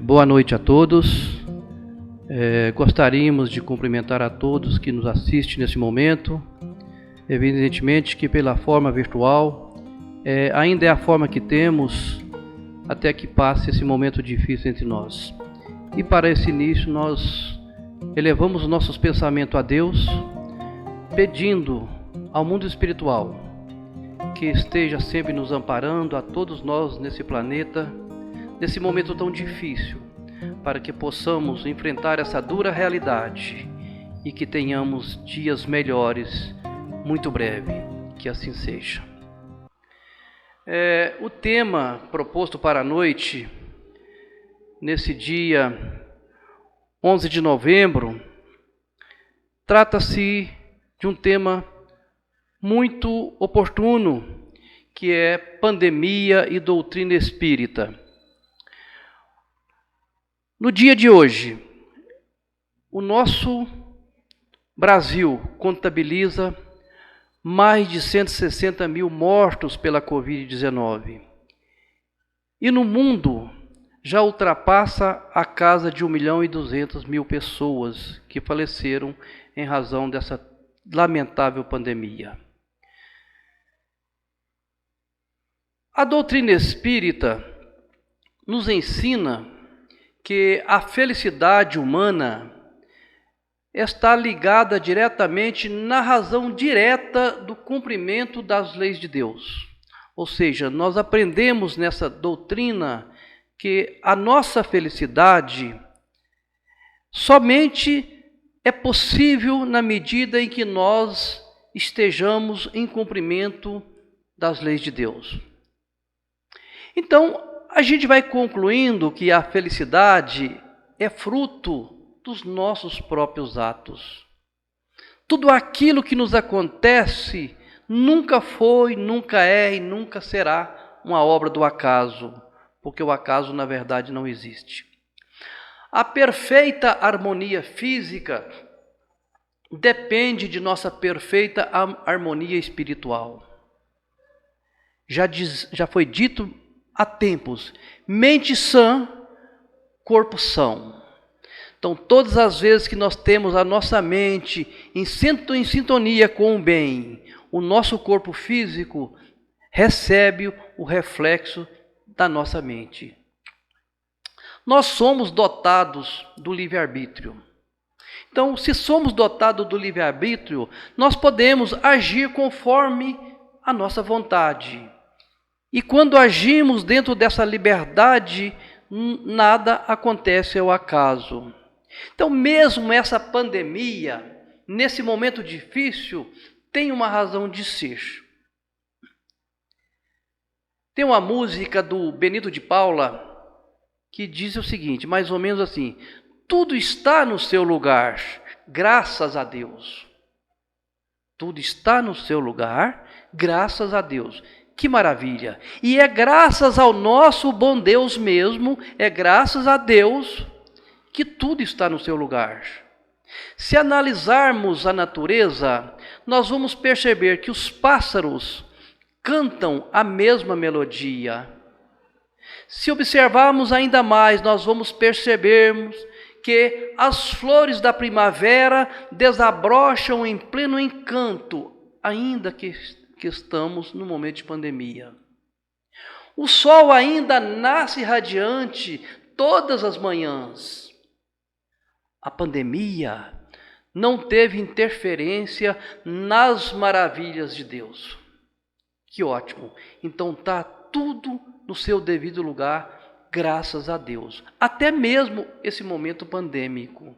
Boa noite a todos. Gostaríamos de cumprimentar a todos que nos assistem nesse momento. Evidentemente que pela forma virtual, ainda é a forma que temos até que passe esse momento difícil entre nós. E para esse início nós elevamos nossos pensamentos a Deus, pedindo ao mundo espiritual que esteja sempre nos amparando, a todos nós nesse planeta, nesse momento tão difícil, para que possamos enfrentar essa dura realidade e que tenhamos dias melhores muito breve, que assim seja. O tema proposto para a noite, nesse dia 11 de novembro, trata-se de um tema muito oportuno, que é pandemia e doutrina espírita. No dia de hoje, o nosso Brasil contabiliza mais de 160 mil mortos pela Covid-19. E no mundo já ultrapassa a casa de 1.200.000 pessoas que faleceram em razão dessa lamentável pandemia. A doutrina espírita nos ensina que a felicidade humana está ligada diretamente na razão direta do cumprimento das leis de Deus. Ou seja, nós aprendemos nessa doutrina que a nossa felicidade somente é possível na medida em que nós estejamos em cumprimento das leis de Deus. Então, a gente vai concluindo que a felicidade é fruto dos nossos próprios atos. Tudo aquilo que nos acontece nunca foi, nunca é e nunca será uma obra do acaso, porque o acaso, na verdade, não existe. A perfeita harmonia física depende de nossa perfeita harmonia espiritual. Já foi dito há tempos, mente sã, corpo são. Então, todas as vezes que nós temos a nossa mente em sintonia com o bem, o nosso corpo físico recebe o reflexo da nossa mente. Nós somos dotados do livre-arbítrio. Então, se somos dotados do livre-arbítrio, nós podemos agir conforme a nossa vontade. E quando agimos dentro dessa liberdade, nada acontece ao acaso. Então, mesmo essa pandemia, nesse momento difícil, tem uma razão de ser. Tem uma música do Benito de Paula que diz o seguinte, mais ou menos assim: tudo está no seu lugar, graças a Deus. Tudo está no seu lugar, graças a Deus. Que maravilha! E é graças ao nosso bom Deus mesmo, é graças a Deus que tudo está no seu lugar. Se analisarmos a natureza, nós vamos perceber que os pássaros cantam a mesma melodia. Se observarmos ainda mais, nós vamos percebermos que as flores da primavera desabrocham em pleno encanto, ainda que estamos no momento de pandemia. O sol ainda nasce radiante todas as manhãs. A pandemia não teve interferência nas maravilhas de Deus. Que ótimo! Então está tudo no seu devido lugar, graças a Deus. Até mesmo esse momento pandêmico.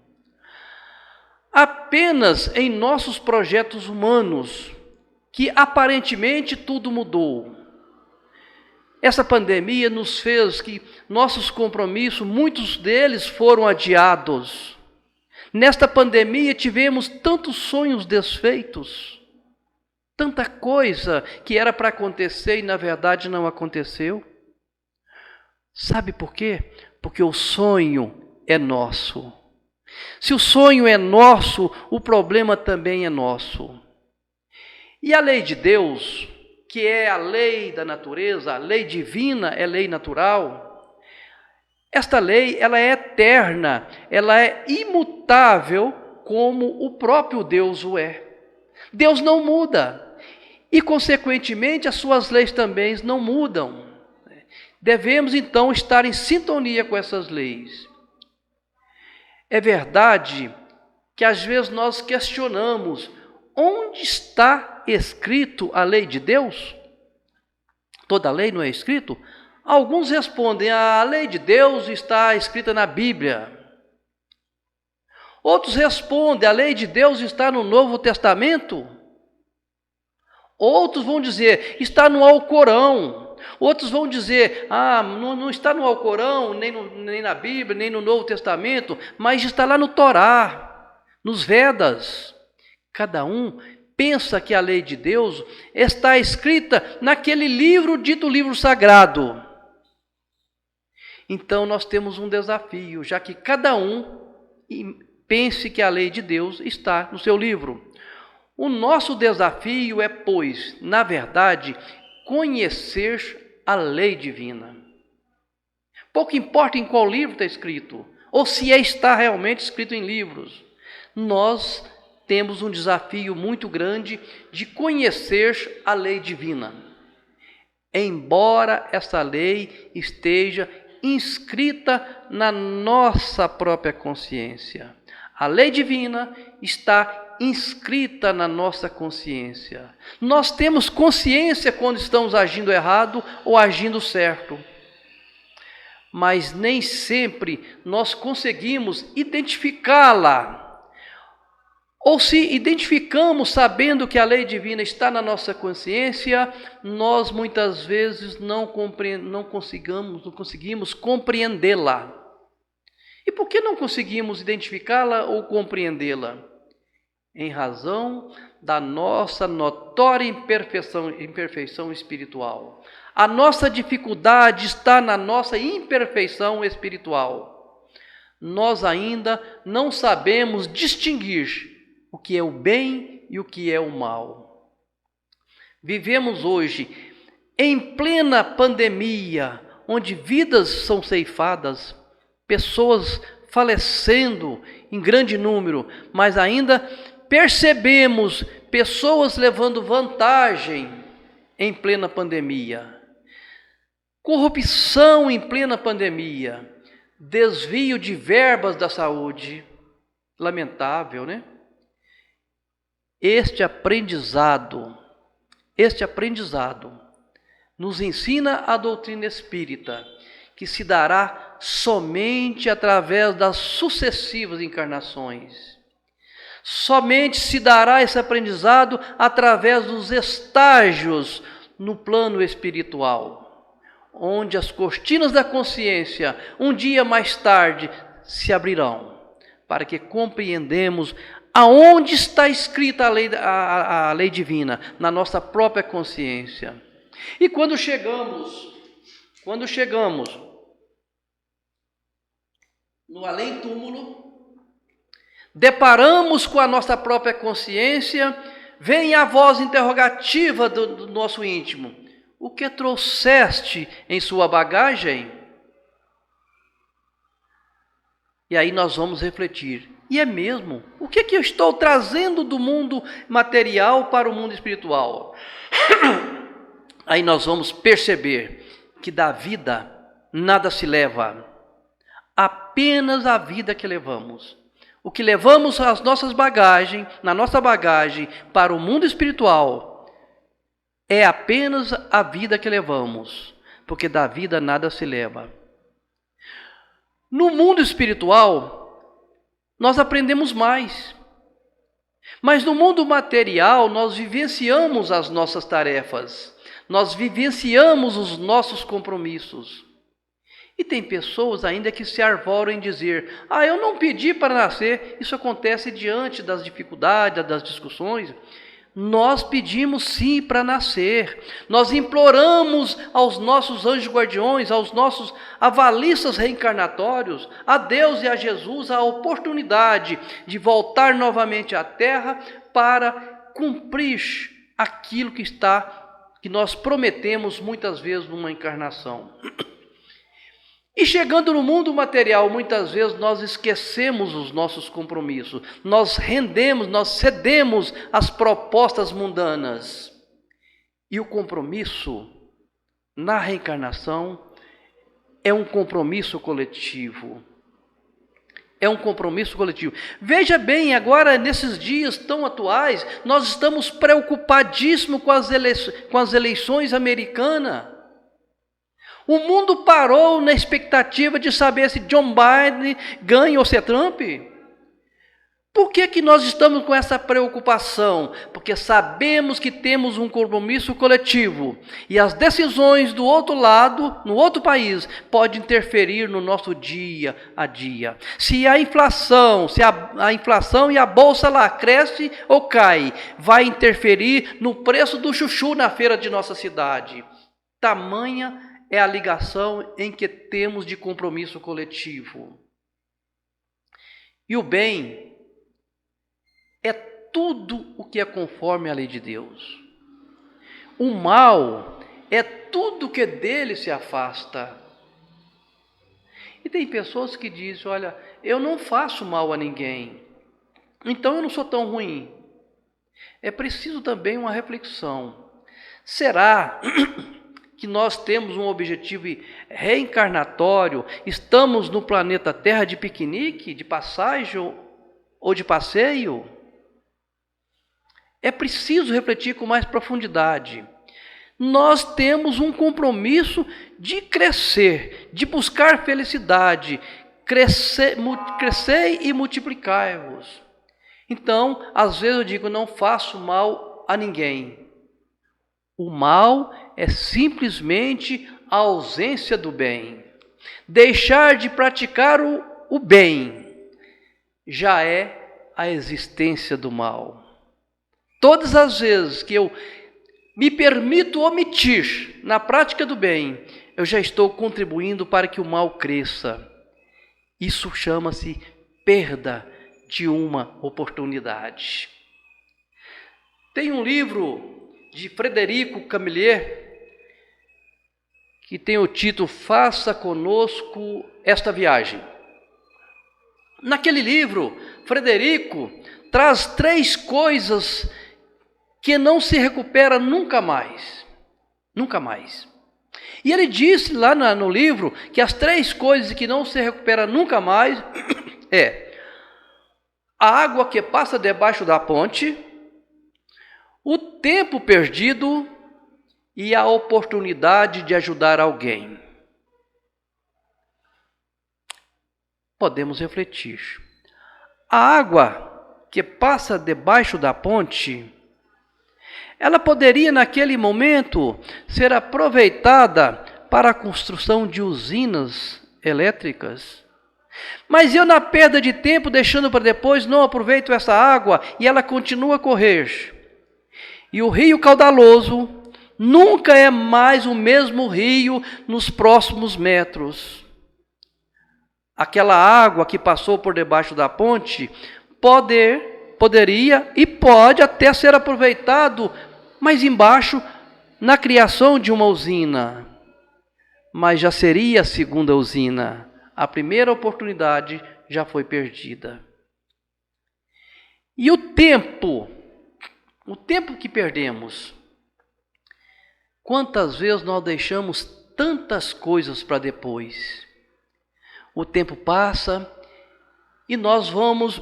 Apenas em nossos projetos humanos, que aparentemente tudo mudou. Essa pandemia nos fez que nossos compromissos, muitos deles foram adiados. Nesta pandemia tivemos tantos sonhos desfeitos, tanta coisa que era para acontecer e na verdade não aconteceu. Sabe por quê? Porque o sonho é nosso. Se o sonho é nosso, o problema também é nosso. E a lei de Deus, que é a lei da natureza, a lei divina é lei natural, Esta lei, ela é eterna, ela é imutável como o próprio Deus o é. Deus não muda e, consequentemente, as suas leis também não mudam. Devemos, então, estar em sintonia com essas leis. É verdade que, às vezes, nós questionamos onde está escrito a lei de Deus? Toda lei não é escrito? Alguns respondem, a lei de Deus está escrita na Bíblia. Outros respondem, a lei de Deus está no Novo Testamento. Outros vão dizer, está no Alcorão. Outros vão dizer, não está no Alcorão, nem na Bíblia, nem no Novo Testamento, mas está lá no Torá, nos Vedas. Cada um pensa que a lei de Deus está escrita naquele livro dito livro sagrado. Então nós temos um desafio, já que cada um pense que a lei de Deus está no seu livro. O nosso desafio é, pois, na verdade, conhecer a lei divina. Pouco importa em qual livro está escrito, ou se está realmente escrito em livros. Nós temos um desafio muito grande de conhecer a lei divina. Embora essa lei esteja inscrita na nossa própria consciência. A lei divina está inscrita na nossa consciência. Nós temos consciência quando estamos agindo errado ou agindo certo. Mas nem sempre nós conseguimos identificá-la. Ou se identificamos sabendo que a lei divina está na nossa consciência, nós muitas vezes não conseguimos compreendê-la. E por que não conseguimos identificá-la ou compreendê-la? Em razão da nossa notória imperfeição espiritual. A nossa dificuldade está na nossa imperfeição espiritual. Nós ainda não sabemos distinguir o que é o bem e o que é o mal. Vivemos hoje em plena pandemia, onde vidas são ceifadas, pessoas falecendo em grande número, mas ainda percebemos pessoas levando vantagem em plena pandemia. Corrupção em plena pandemia, desvio de verbas da saúde, lamentável, né? Este aprendizado nos ensina a doutrina espírita, que se dará somente através das sucessivas encarnações. Somente se dará esse aprendizado através dos estágios no plano espiritual, onde as cortinas da consciência, um dia mais tarde, se abrirão, para que compreendemos aonde está escrita a lei divina, na nossa própria consciência. E quando chegamos no além-túmulo, deparamos com a nossa própria consciência, vem a voz interrogativa do nosso íntimo: o que trouxeste em sua bagagem? E aí nós vamos refletir. E é mesmo, o que eu estou trazendo do mundo material para o mundo espiritual? Aí nós vamos perceber que da vida nada se leva, apenas a vida que levamos. O que levamos as nossas bagagens, na nossa bagagem para o mundo espiritual, é apenas a vida que levamos, porque da vida nada se leva. No mundo espiritual, nós aprendemos mais. Mas no mundo material, nós vivenciamos as nossas tarefas. Nós vivenciamos os nossos compromissos. E tem pessoas ainda que se arvoram em dizer: eu não pedi para nascer. Isso acontece diante das dificuldades, das discussões. Nós pedimos sim para nascer. Nós imploramos aos nossos anjos guardiões, aos nossos avalistas reencarnatórios, a Deus e a Jesus, a oportunidade de voltar novamente à Terra para cumprir aquilo que nós prometemos muitas vezes numa encarnação. E chegando no mundo material, muitas vezes nós esquecemos os nossos compromissos, nós cedemos às propostas mundanas. E o compromisso na reencarnação é um compromisso coletivo. É um compromisso coletivo. Veja bem, agora nesses dias tão atuais, nós estamos preocupadíssimos com as eleições americanas. O mundo parou na expectativa de saber se John Biden ganha ou se é Trump. Por que nós estamos com essa preocupação? Porque sabemos que temos um compromisso coletivo. E as decisões do outro lado, no outro país, podem interferir no nosso dia a dia. Se a inflação e a bolsa lá cresce ou cai, vai interferir no preço do chuchu na feira de nossa cidade. Tamanha é a ligação em que temos de compromisso coletivo. E o bem é tudo o que é conforme à lei de Deus. O mal é tudo que dele se afasta. E tem pessoas que dizem, olha, eu não faço mal a ninguém, então eu não sou tão ruim. É preciso também uma reflexão. Será que nós temos um objetivo reencarnatório? Estamos no planeta Terra de piquenique, de passagem ou de passeio? É preciso refletir com mais profundidade. Nós temos um compromisso de crescer, de buscar felicidade, crescer e multiplicar-vos. Então, às vezes eu digo, não faço mal a ninguém. O mal é simplesmente a ausência do bem. Deixar de praticar o bem já é a existência do mal. Todas as vezes que eu me permito omitir na prática do bem, eu já estou contribuindo para que o mal cresça. Isso chama-se perda de uma oportunidade. Tem um livro de Frederico Camilleri que tem o título Faça Conosco Esta Viagem. Naquele livro, Frederico traz 3 coisas que não se recupera nunca mais. Nunca mais. E ele disse lá no livro que as 3 coisas que não se recupera nunca mais é a água que passa debaixo da ponte, o tempo perdido e a oportunidade de ajudar alguém. Podemos refletir. A água que passa debaixo da ponte, ela poderia naquele momento ser aproveitada para a construção de usinas elétricas. Mas eu, na perda de tempo, deixando para depois, não aproveito essa água e ela continua a correr. E o rio caudaloso nunca é mais o mesmo rio nos próximos metros. Aquela água que passou por debaixo da ponte poderia e pode até ser aproveitado mais embaixo na criação de uma usina. Mas já seria a segunda usina. A primeira oportunidade já foi perdida. E o tempo que perdemos. Quantas vezes nós deixamos tantas coisas para depois? O tempo passa e nós vamos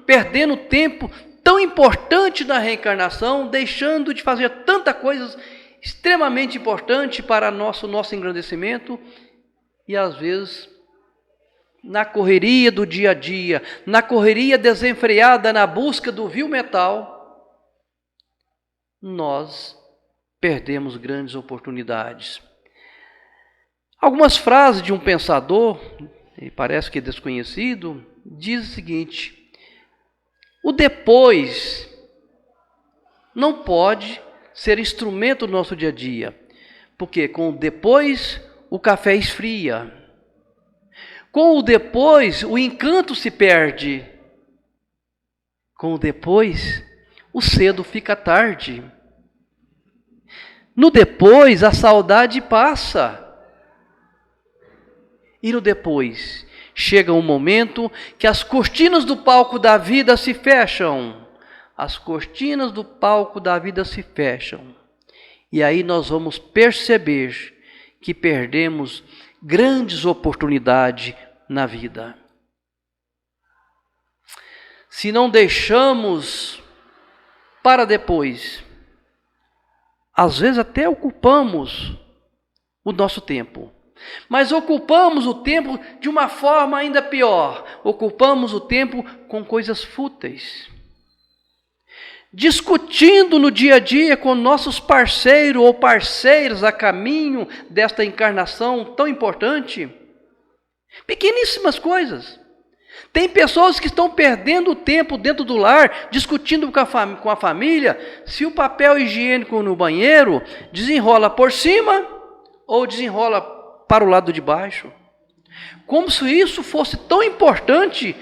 perdendo tempo tão importante na reencarnação, deixando de fazer tanta coisa extremamente importante para nosso engrandecimento e às vezes na correria do dia a dia, na correria desenfreada na busca do vil metal, nós perdemos grandes oportunidades. Algumas frases de um pensador, parece que desconhecido, diz o seguinte: o depois não pode ser instrumento do nosso dia a dia, porque com o depois o café esfria, com o depois o encanto se perde, com o depois o cedo fica tarde, no depois a saudade passa. E no depois, chega um momento que as cortinas do palco da vida se fecham. As cortinas do palco da vida se fecham. E aí nós vamos perceber que perdemos grandes oportunidades na vida. Se não deixamos para depois, às vezes até ocupamos o nosso tempo. Mas ocupamos o tempo de uma forma ainda pior. Ocupamos o tempo com coisas fúteis. Discutindo no dia a dia com nossos parceiros ou parceiras a caminho desta encarnação tão importante. Pequeníssimas coisas. Tem pessoas que estão perdendo o tempo dentro do lar, discutindo com a família, se o papel higiênico no banheiro desenrola por cima ou desenrola para o lado de baixo. Como se isso fosse tão importante,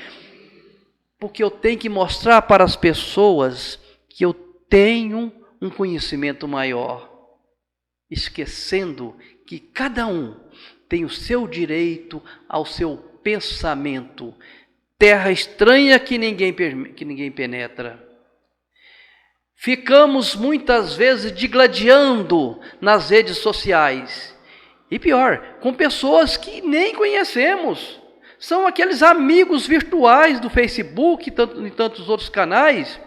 porque eu tenho que mostrar para as pessoas que eu tenho um conhecimento maior, esquecendo que cada um tem o seu direito ao seu pensamento. Terra estranha que ninguém penetra. Ficamos muitas vezes digladiando nas redes sociais. E pior, com pessoas que nem conhecemos. São aqueles amigos virtuais do Facebook e tantos outros canais,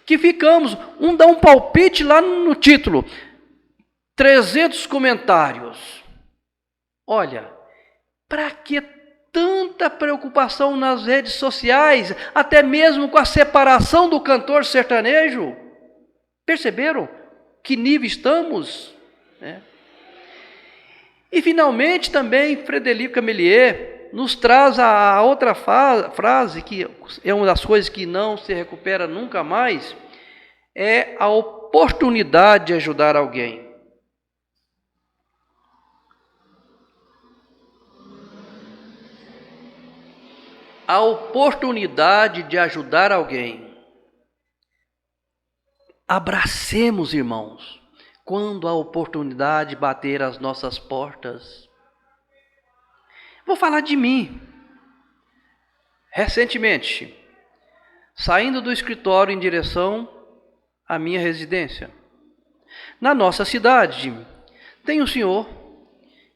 que ficamos, dá um palpite lá no título, 300 comentários. Olha, para que tanta preocupação nas redes sociais, até mesmo com a separação do cantor sertanejo? Perceberam que nível estamos? E finalmente também Frederico Camelier nos traz a outra frase, que é uma das coisas que não se recupera nunca mais, é a oportunidade de ajudar alguém. A oportunidade de ajudar alguém. Abracemos, irmãos, quando a oportunidade bater às nossas portas. Vou falar de mim. Recentemente, saindo do escritório em direção à minha residência. Na nossa cidade, tem um senhor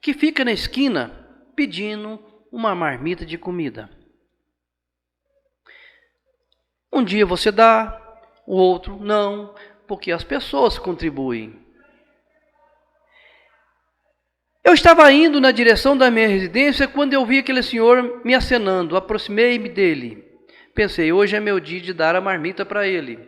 que fica na esquina pedindo uma marmita de comida. Um dia você dá, o outro não, porque as pessoas contribuem. Eu estava indo na direção da minha residência quando eu vi aquele senhor me acenando. Aproximei-me dele. Pensei, hoje é meu dia de dar a marmita para ele.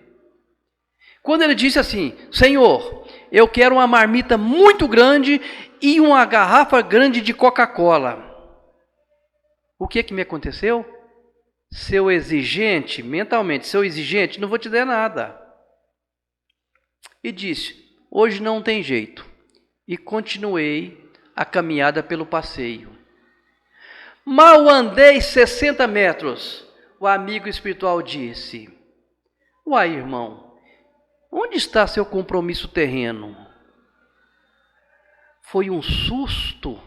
Quando ele disse assim, Senhor, eu quero uma marmita muito grande e uma garrafa grande de Coca-Cola. O que me aconteceu? Seu exigente, mentalmente, seu exigente, não vou te dar nada. E disse, hoje não tem jeito. E continuei a caminhada pelo passeio. Mal andei 60 metros, o amigo espiritual disse, uai, irmão, onde está seu compromisso terreno? Foi um susto,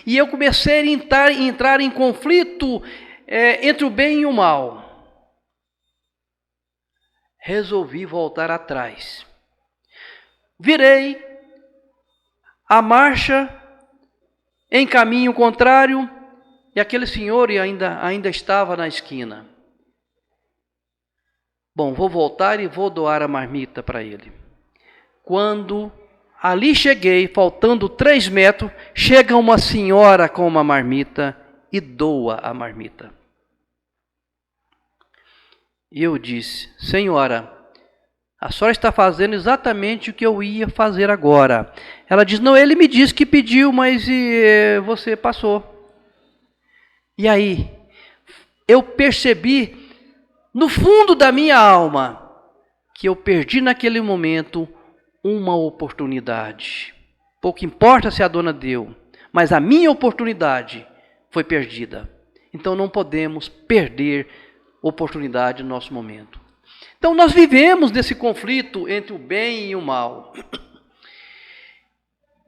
e eu comecei a entrar em conflito entre o bem e o mal. Resolvi voltar atrás. Virei a marcha em caminho contrário e aquele senhor ainda estava na esquina. Bom, vou voltar e vou doar a marmita para ele. Quando ali cheguei, faltando 3 metros, chega uma senhora com uma marmita e doa a marmita. E eu disse, senhora, a senhora está fazendo exatamente o que eu ia fazer agora. Ela diz, não, ele me disse que pediu, mas você passou. E aí, eu percebi, no fundo da minha alma, que eu perdi naquele momento uma oportunidade. Pouco importa se a dona deu, mas a minha oportunidade foi perdida. Então não podemos perder oportunidade no nosso momento. Então nós vivemos nesse conflito entre o bem e o mal.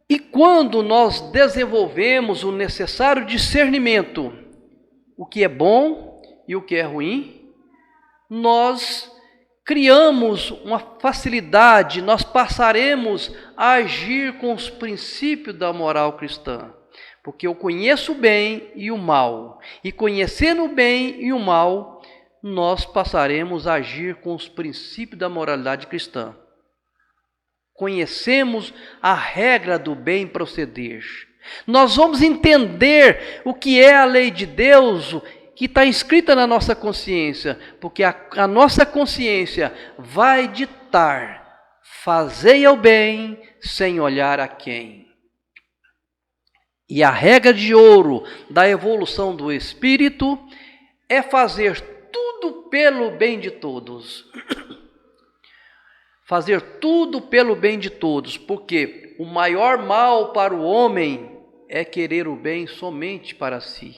E quando nós desenvolvemos o necessário discernimento, o que é bom e o que é ruim, nós criamos uma facilidade, nós passaremos a agir com os princípios da moral cristã. Porque eu conheço o bem e o mal. E conhecendo o bem e o mal, nós passaremos a agir com os princípios da moralidade cristã. Conhecemos a regra do bem proceder. Nós vamos entender o que é a lei de Deus, que está inscrita na nossa consciência, porque a nossa consciência vai ditar: fazei o bem sem olhar a quem. E a regra de ouro da evolução do espírito é fazer tudo pelo bem de todos. Fazer tudo pelo bem de todos, porque o maior mal para o homem é querer o bem somente para si.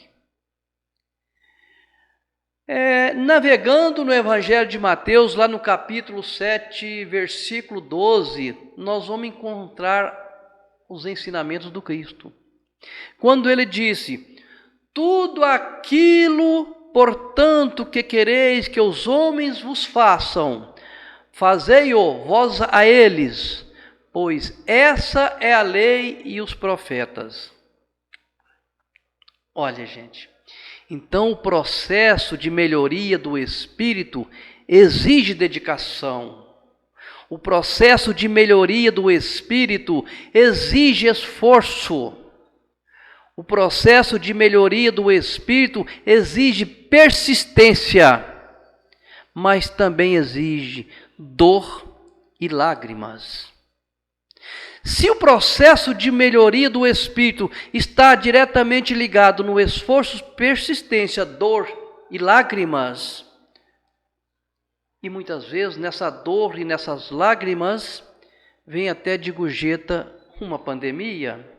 Navegando no Evangelho de Mateus, lá no capítulo 7, versículo 12, nós vamos encontrar os ensinamentos do Cristo. Quando ele disse: tudo aquilo, portanto, que quereis que os homens vos façam, fazei-o vós a eles, pois essa é a lei e os profetas. Olha, gente, então o processo de melhoria do espírito exige dedicação. O processo de melhoria do espírito exige esforço. O processo de melhoria do espírito exige persistência, mas também exige dor e lágrimas. Se o processo de melhoria do espírito está diretamente ligado no esforço, persistência, dor e lágrimas, e muitas vezes nessa dor e nessas lágrimas vem até de gorjeta uma pandemia.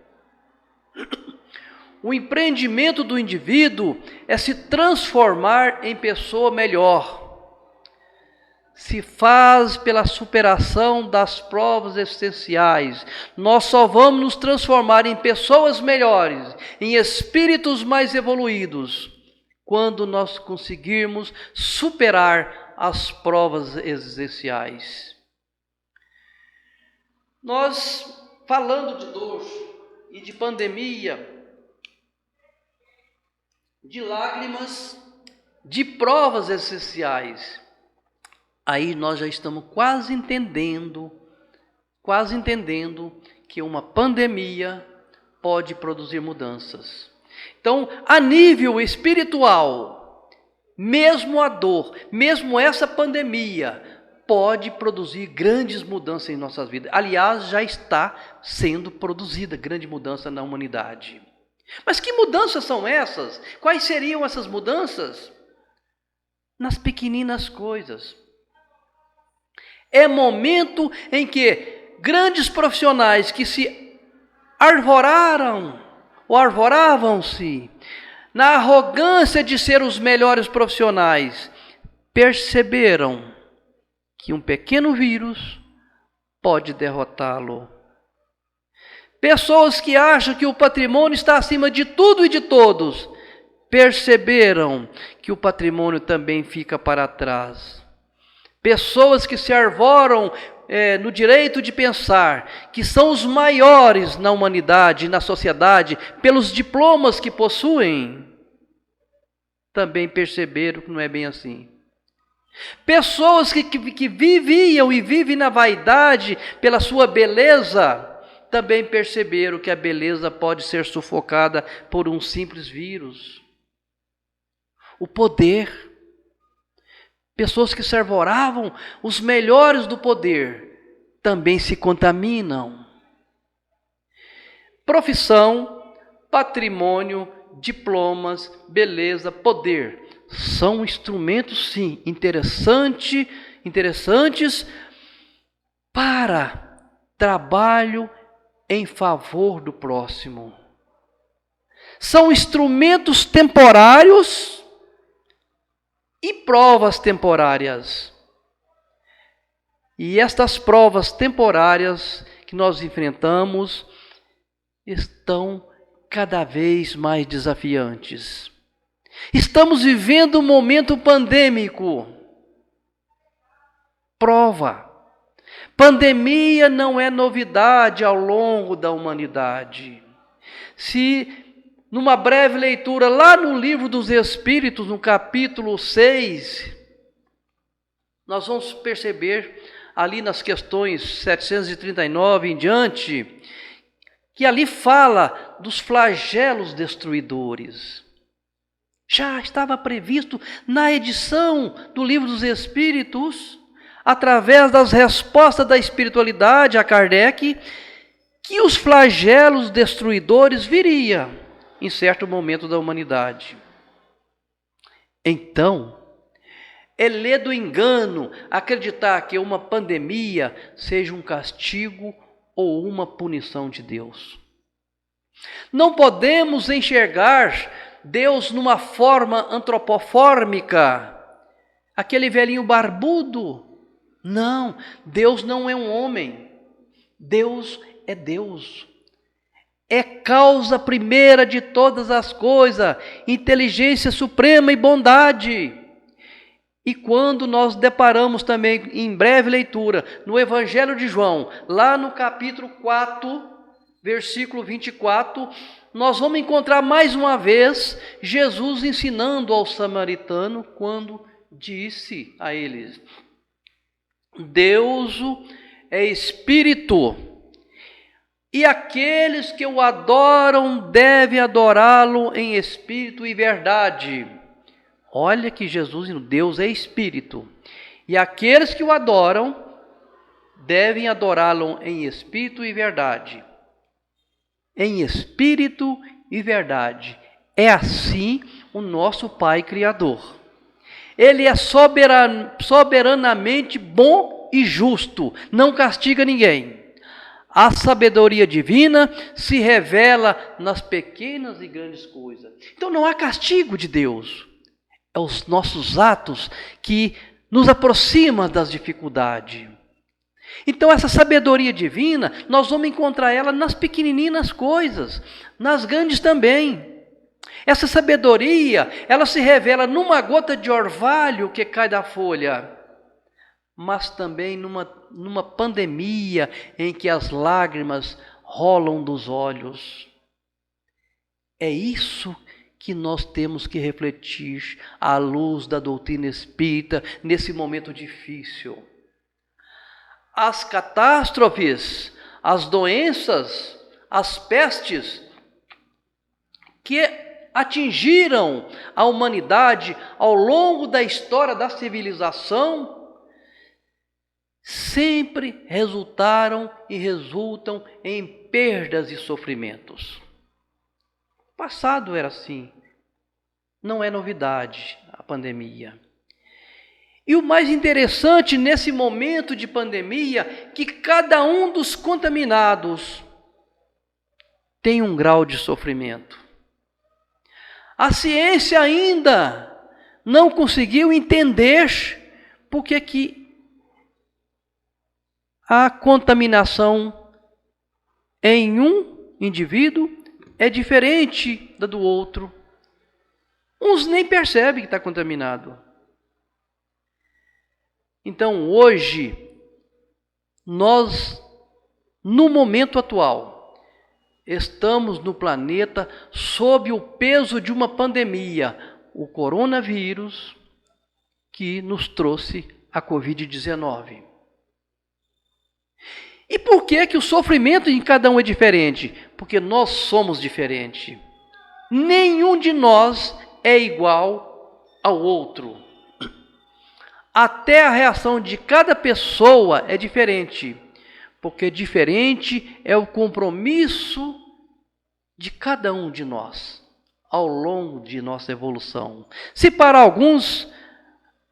O empreendimento do indivíduo é se transformar em pessoa melhor. Se faz pela superação das provas existenciais. Nós só vamos nos transformar em pessoas melhores, em espíritos mais evoluídos, quando nós conseguirmos superar as provas existenciais. Nós, falando de dor e de pandemia, de lágrimas, de provas essenciais, aí nós já estamos quase entendendo que uma pandemia pode produzir mudanças. Então, a nível espiritual, mesmo a dor, mesmo essa pandemia, pode produzir grandes mudanças em nossas vidas. Aliás, já está sendo produzida grande mudança na humanidade. Mas que mudanças são essas? Quais seriam essas mudanças? Nas pequeninas coisas. É momento em que grandes profissionais que se arvoravam-se na arrogância de ser os melhores profissionais, perceberam que um pequeno vírus pode derrotá-lo. Pessoas que acham que o patrimônio está acima de tudo e de todos, perceberam que o patrimônio também fica para trás. Pessoas que se arvoram no direito de pensar, que são os maiores na humanidade, na sociedade, pelos diplomas que possuem, também perceberam que não é bem assim. Pessoas que viviam e vivem na vaidade pela sua beleza, também perceberam que a beleza pode ser sufocada por um simples vírus. O poder. Pessoas que se arvoravam os melhores do poder também se contaminam. Profissão, patrimônio, diplomas, beleza, poder. São instrumentos, sim, interessantes para trabalho em favor do próximo. São instrumentos temporários e provas temporárias. E estas provas temporárias que nós enfrentamos estão cada vez mais desafiantes. Estamos vivendo um momento pandêmico. Prova. Pandemia não é novidade ao longo da humanidade. Se numa breve leitura lá no Livro dos Espíritos, no capítulo 6, nós vamos perceber ali nas questões 739 em diante, que ali fala dos flagelos destruidores. Já estava previsto na edição do Livro dos Espíritos, através das respostas da espiritualidade a Kardec, que os flagelos destruidores viriam em certo momento da humanidade. Então, é ler do engano acreditar que uma pandemia seja um castigo ou uma punição de Deus. Não podemos enxergar Deus numa forma antropofórmica, aquele velhinho barbudo. Não, Deus não é um homem. Deus é Deus. É causa primeira de todas as coisas, inteligência suprema e bondade. E quando nós deparamos também, em breve leitura, no Evangelho de João, lá no capítulo 4, versículo 24, nós vamos encontrar mais uma vez Jesus ensinando ao samaritano quando disse a eles: Deus é Espírito, e aqueles que o adoram devem adorá-lo em espírito e verdade. Olha que Jesus, Deus é Espírito, e aqueles que o adoram devem adorá-lo em espírito e verdade. Em espírito e verdade. É assim o nosso Pai Criador. Ele é soberanamente bom e justo, não castiga ninguém. A sabedoria divina se revela nas pequenas e grandes coisas. Então não há castigo de Deus. É os nossos atos que nos aproximam das dificuldades. Então essa sabedoria divina, nós vamos encontrar ela nas pequenininhas coisas, nas grandes também. Essa sabedoria, ela se revela numa gota de orvalho que cai da folha, mas também numa pandemia em que as lágrimas rolam dos olhos. É isso que nós temos que refletir à luz da doutrina espírita nesse momento difícil. As catástrofes, as doenças, as pestes que atingiram a humanidade ao longo da história da civilização sempre resultaram e resultam em perdas e sofrimentos. O passado era assim, não é novidade a pandemia. E o mais interessante nesse momento de pandemia, que cada um dos contaminados tem um grau de sofrimento. A ciência ainda não conseguiu entender por que a contaminação em um indivíduo é diferente da do outro. Uns nem percebem que está contaminado. Então hoje, nós, no momento atual, estamos no planeta sob o peso de uma pandemia, o coronavírus, que nos trouxe a Covid-19. E por que o sofrimento em cada um é diferente? Porque nós somos diferentes. Nenhum de nós é igual ao outro. Até a reação de cada pessoa é diferente, porque diferente é o compromisso de cada um de nós ao longo de nossa evolução. Se para alguns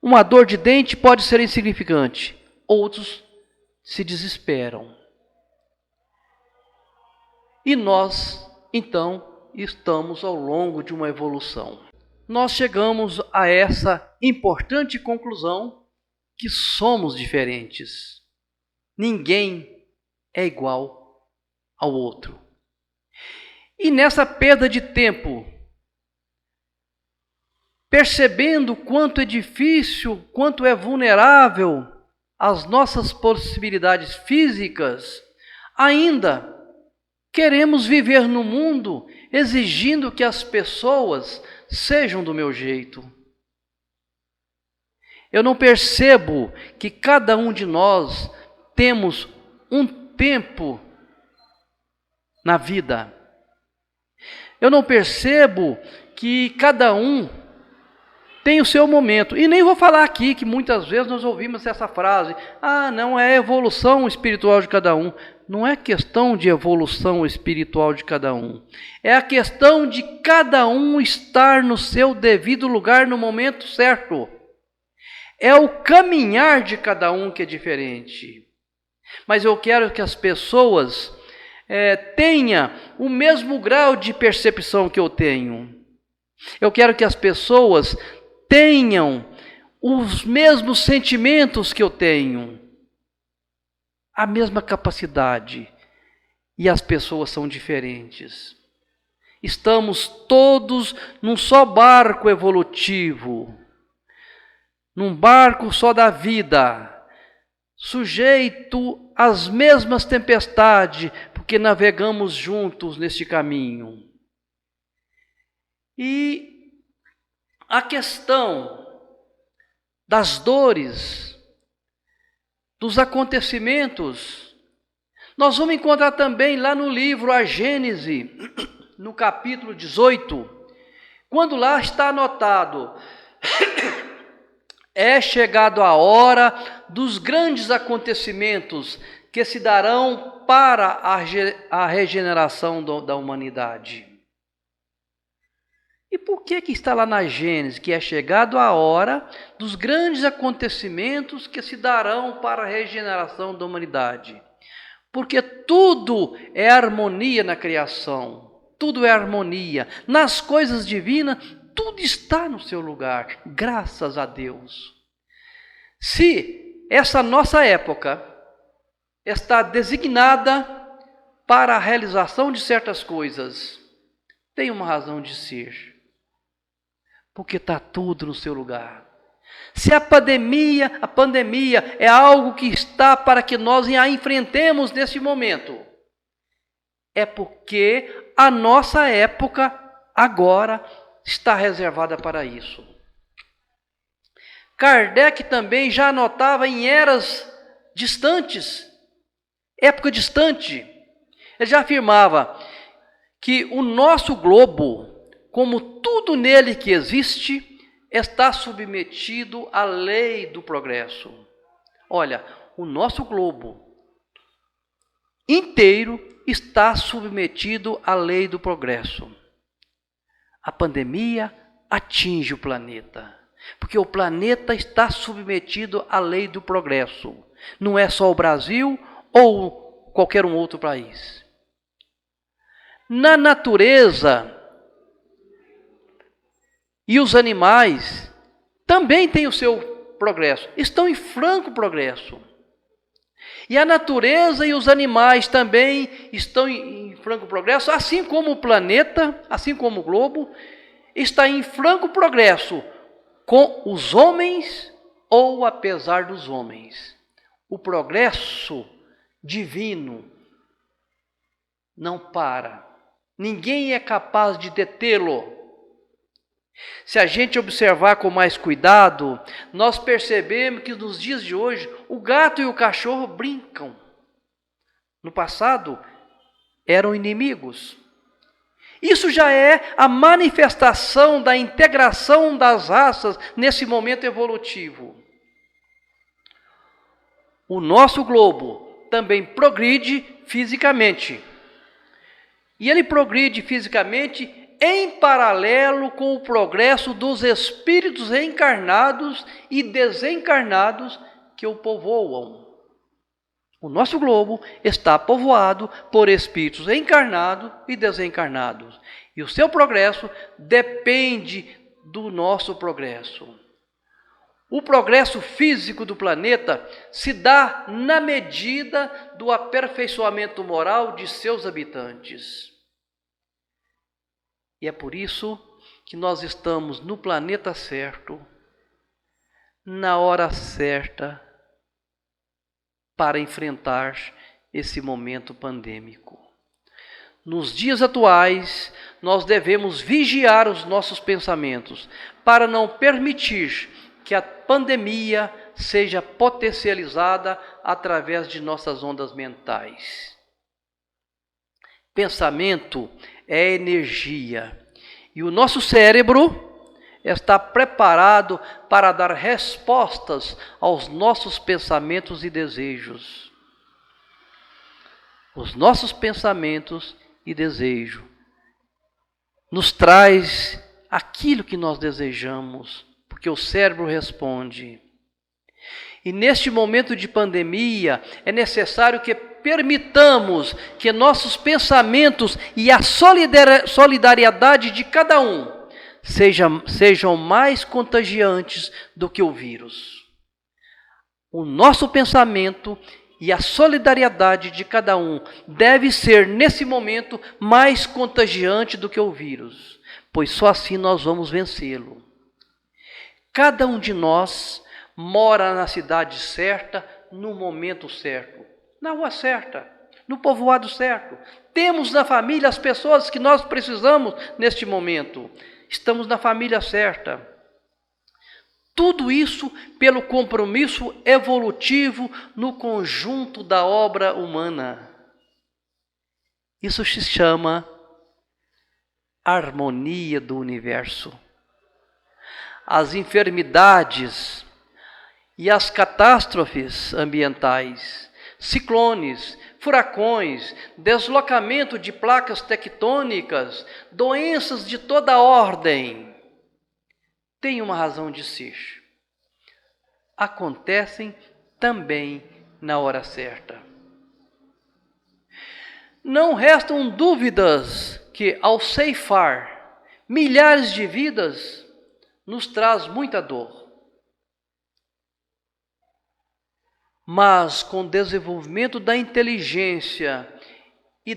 uma dor de dente pode ser insignificante, outros se desesperam. E nós, então, estamos ao longo de uma evolução. Nós chegamos a essa importante conclusão que somos diferentes. Ninguém é igual ao outro. E nessa perda de tempo, percebendo quanto é difícil, quanto é vulnerável as nossas possibilidades físicas, ainda queremos viver no mundo exigindo que as pessoas sejam do meu jeito. Eu não percebo que cada um de nós temos um tempo na vida. Eu não percebo que cada um tem o seu momento. E nem vou falar aqui que muitas vezes nós ouvimos essa frase: ah, não, é a evolução espiritual de cada um. Não é questão de evolução espiritual de cada um. É a questão de cada um estar no seu devido lugar no momento certo. É o caminhar de cada um que é diferente. Mas eu quero que as pessoas tenham o mesmo grau de percepção que eu tenho. Eu quero que as pessoas tenham os mesmos sentimentos que eu tenho, a mesma capacidade, e as pessoas são diferentes. Estamos todos num só barco evolutivo, num barco só da vida, sujeito às mesmas tempestades, porque navegamos juntos neste caminho. E a questão das dores, dos acontecimentos, nós vamos encontrar também lá no livro A Gênese, no capítulo 18, quando lá está anotado: é chegado a hora dos grandes acontecimentos que se darão para a regeneração da humanidade. E por que está lá na Gênesis que é chegado a hora dos grandes acontecimentos que se darão para a regeneração da humanidade? Porque tudo é harmonia na criação, tudo é harmonia. Nas coisas divinas, tudo está no seu lugar, graças a Deus. Se essa nossa época está designada para a realização de certas coisas, tem uma razão de ser. Porque está tudo no seu lugar. Se a pandemia é algo que está para que nós a enfrentemos nesse momento, é porque a nossa época agora está reservada para isso. Kardec também já anotava em eras distantes, época distante, ele já afirmava que o nosso globo, como tudo nele que existe, está submetido à lei do progresso. Olha, o nosso globo inteiro está submetido à lei do progresso. A pandemia atinge o planeta, porque o planeta está submetido à lei do progresso. Não é só o Brasil ou qualquer um outro país. Na natureza, e os animais também têm o seu progresso, estão em franco progresso. E a natureza e os animais também estão em franco progresso, assim como o planeta, assim como o globo, está em franco progresso com os homens ou apesar dos homens. O progresso divino não para. Ninguém é capaz de detê-lo. Se a gente observar com mais cuidado, nós percebemos que nos dias de hoje o gato e o cachorro brincam. No passado, eram inimigos. Isso já é a manifestação da integração das raças nesse momento evolutivo. O nosso globo também progride fisicamente. E ele progride fisicamente em paralelo com o progresso dos espíritos encarnados e desencarnados que o povoam. O nosso globo está povoado por espíritos encarnados e desencarnados. E o seu progresso depende do nosso progresso. O progresso físico do planeta se dá na medida do aperfeiçoamento moral de seus habitantes. E é por isso que nós estamos no planeta certo, na hora certa, para enfrentar esse momento pandêmico. Nos dias atuais, nós devemos vigiar os nossos pensamentos para não permitir que a pandemia seja potencializada através de nossas ondas mentais. Pensamento é energia e o nosso cérebro está preparado para dar respostas aos nossos pensamentos e desejos. Os nossos pensamentos e desejo nos traz aquilo que nós desejamos, porque o cérebro responde. E neste momento de pandemia, é necessário que permitamos que nossos pensamentos e a solidariedade de cada um sejam mais contagiantes do que o vírus. O nosso pensamento e a solidariedade de cada um deve ser, nesse momento, mais contagiante do que o vírus, pois só assim nós vamos vencê-lo. Cada um de nós mora na cidade certa, no momento certo, na rua certa, no povoado certo. Temos na família as pessoas que nós precisamos neste momento. Estamos na família certa. Tudo isso pelo compromisso evolutivo no conjunto da obra humana. Isso se chama harmonia do universo. As enfermidades e as catástrofes ambientais, ciclones, furacões, deslocamento de placas tectônicas, doenças de toda ordem, têm uma razão de ser. Acontecem também na hora certa. Não restam dúvidas que, ao ceifar milhares de vidas, nos traz muita dor. Mas com o desenvolvimento da inteligência e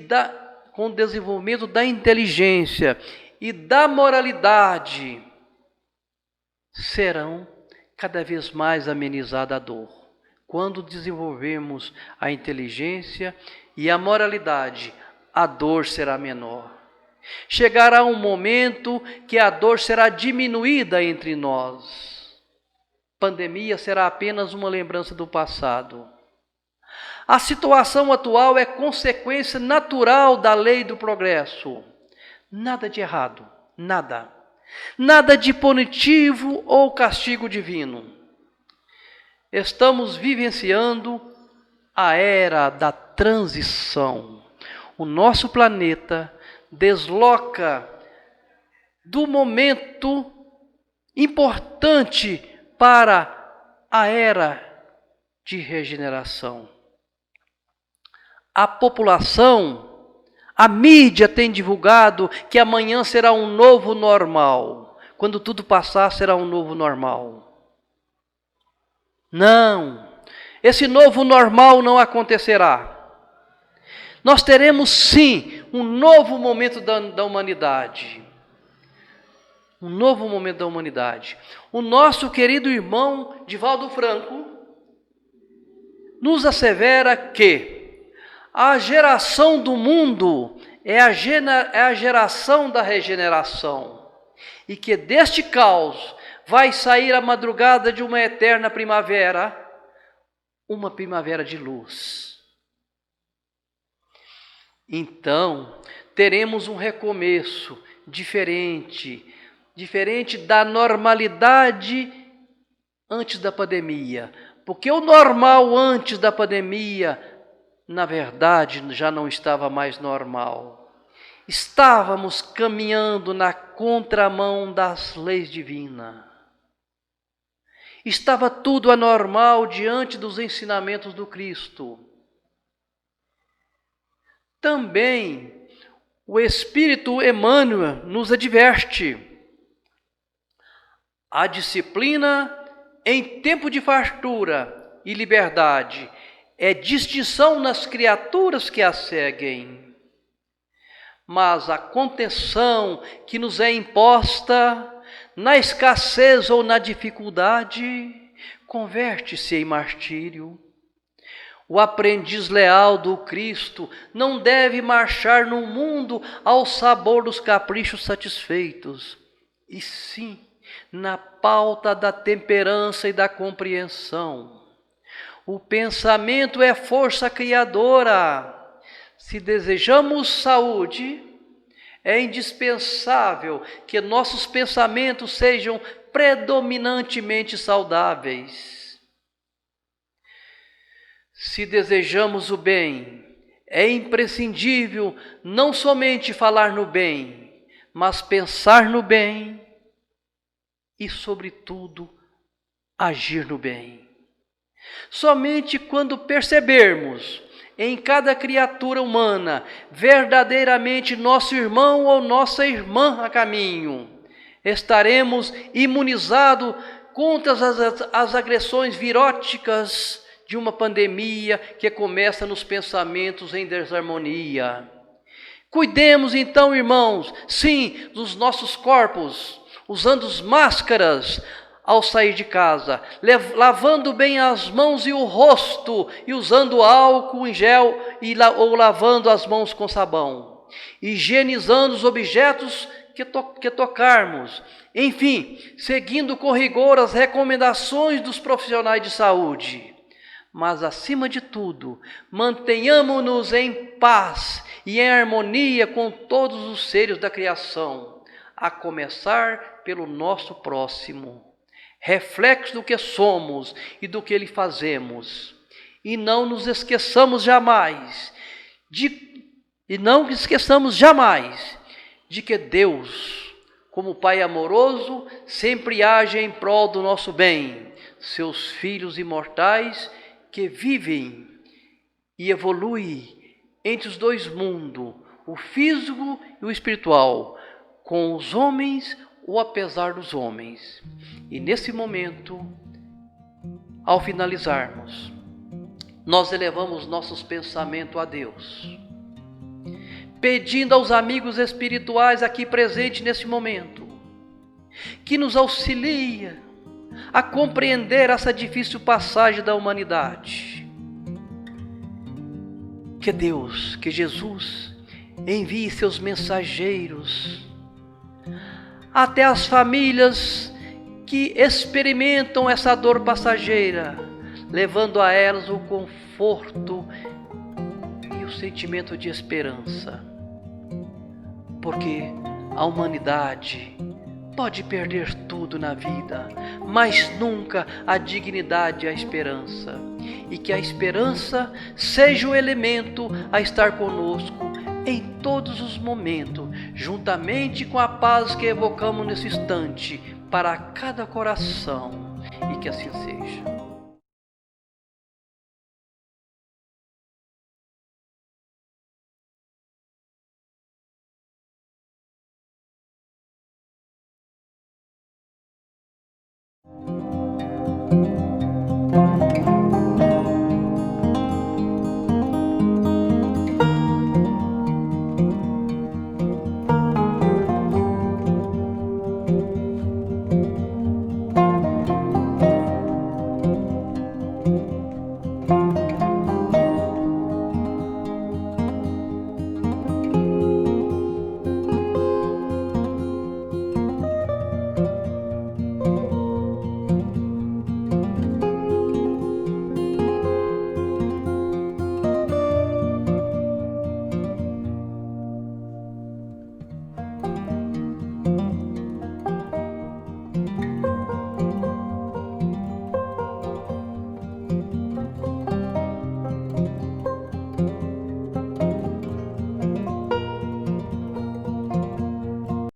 da moralidade, serão cada vez mais amenizada a dor. Quando desenvolvermos a inteligência e a moralidade, a dor será menor. Chegará um momento que a dor será diminuída entre nós. Pandemia será apenas uma lembrança do passado. A situação atual é consequência natural da lei do progresso. Nada de errado, nada. Nada de punitivo ou castigo divino. Estamos vivenciando a era da transição. O nosso planeta desloca do momento importante para a era de regeneração. A população, a mídia tem divulgado que amanhã será um novo normal. Quando tudo passar, será um novo normal. Não, esse novo normal não acontecerá. Nós teremos sim um novo momento da humanidade. Um novo momento da humanidade. O nosso querido irmão Divaldo Franco nos assevera que a geração do mundo é a geração da regeneração. E que deste caos vai sair a madrugada de uma eterna primavera, uma primavera de luz. Então, teremos um recomeço diferente da normalidade antes da pandemia. Porque o normal antes da pandemia, na verdade, já não estava mais normal. Estávamos caminhando na contramão das leis divinas. Estava tudo anormal diante dos ensinamentos do Cristo. Também o Espírito Emmanuel nos adverte. A disciplina em tempo de fartura e liberdade é distinção nas criaturas que a seguem. mas a contenção que nos é imposta na escassez ou na dificuldade converte-se em martírio. O aprendiz leal do Cristo não deve marchar no mundo ao sabor dos caprichos satisfeitos, e sim na pauta da temperança e da compreensão. O pensamento é força criadora. Se desejamos saúde, é indispensável que nossos pensamentos sejam predominantemente saudáveis. Se desejamos o bem, é imprescindível não somente falar no bem, mas pensar no bem e, sobretudo, agir no bem. Somente quando percebermos em cada criatura humana verdadeiramente nosso irmão ou nossa irmã a caminho, estaremos imunizados contra as agressões viróticas de uma pandemia que começa nos pensamentos em desarmonia. Cuidemos então, irmãos, sim, dos nossos corpos, usando máscaras ao sair de casa, lavando bem as mãos e o rosto, e usando álcool em gel ou lavando as mãos com sabão, higienizando os objetos que tocarmos, enfim, seguindo com rigor as recomendações dos profissionais de saúde. Mas, acima de tudo, mantenhamos-nos em paz e em harmonia com todos os seres da criação, a começar pelo nosso próximo, reflexo do que somos e do que lhe fazemos. E não nos esqueçamos jamais de que Deus, como Pai amoroso, sempre age em prol do nosso bem, seus filhos imortais que vivem e evoluem entre os dois mundos, o físico e o espiritual, com os homens ou apesar dos homens. E nesse momento, ao finalizarmos, nós elevamos nossos pensamentos a Deus, pedindo aos amigos espirituais aqui presentes nesse momento, que nos auxilia a compreender essa difícil passagem da humanidade. Que Deus, que Jesus envie seus mensageiros até as famílias que experimentam essa dor passageira, levando a elas o conforto e o sentimento de esperança. Porque a humanidade pode perder tudo na vida, mas nunca a dignidade e a esperança. E que a esperança seja o elemento a estar conosco em todos os momentos, juntamente com a paz que evocamos nesse instante para cada coração. E que assim seja.